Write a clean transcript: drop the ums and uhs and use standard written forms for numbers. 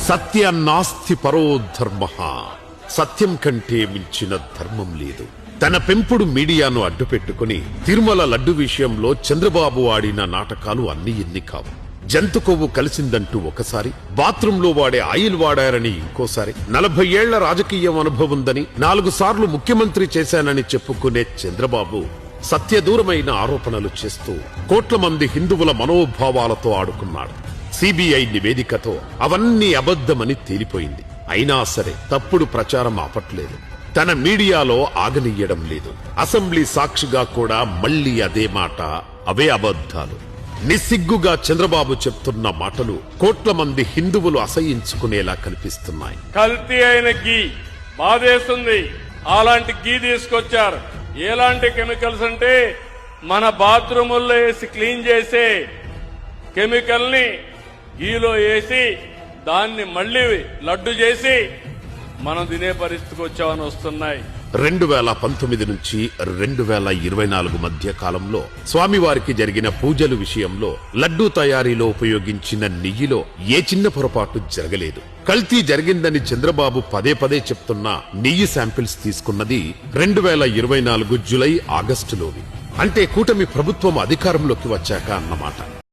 సత్య నాస్తి పరో ధర్మ, సత్యం కంటే మించిన ధర్మం లేదు. తన పెంపుడు మీడియాను అడ్డుపెట్టుకుని తిరుమల లడ్డు విషయంలో చంద్రబాబు ఆడిన నాటకాలు అన్ని ఎన్ని కావు. జంతు కొవ్వు కలిసిందంటూ ఒకసారి, బాత్రూంలో వాడే ఆయిల్ వాడారని ఇంకోసారి, 40 ఏళ్ల రాజకీయం అనుభవం ఉందని 4 సార్లు ముఖ్యమంత్రి చేశానని చెప్పుకునే చంద్రబాబు సత్యదూరమైన ఆరోపణలు చేస్తూ కోట్ల మంది హిందువుల మనోభావాలతో ఆడుకున్నాడు. సిబిఐ నివేదికతో అవన్నీ అబద్ధమని తేలిపోయింది. అయినా సరే తప్పుడు ప్రచారం ఆపట్లేదు. తన మీడియాలో ఆగనియ్యడం లేదు. అసెంబ్లీ సాక్షిగా కూడా మళ్లీ అదే మాట, అవే అబద్ధాలు. నిస్సిగ్గుగా చంద్రబాబు చెప్తున్న మాటలు కోట్ల మంది హిందువులు అసహించుకునేలా కనిపిస్తున్నాయి. కల్తీ అయిన గీ బాధేస్తుంది. అలాంటి గీ తీసుకొచ్చారు. ఎలాంటి కెమికల్స్ అంటే మన బాత్రూముల్లో వేసి క్లీన్ చేసే కెమికల్ ని గీలో వేసి దాన్ని మళ్లీ లడ్డు చేసి మనం తినే పరిస్థితికి వచ్చామని వస్తున్నాయి. 2019 నుంచి 2024 మధ్య కాలంలో స్వామివారికి జరిగిన పూజలు విషయంలో లడ్డూ తయారీలో ఉపయోగించిన నెయ్యిలో ఏ చిన్న పొరపాటు జరగలేదు. కల్తీ జరిగిందని చంద్రబాబు పదే పదే చెప్తున్నా నెయ్యి శాంపిల్స్ తీసుకున్నది 2024 జులై ఆగస్టులోవి. అంటే కూటమి ప్రభుత్వం అధికారంలోకి వచ్చాక అన్నమాట.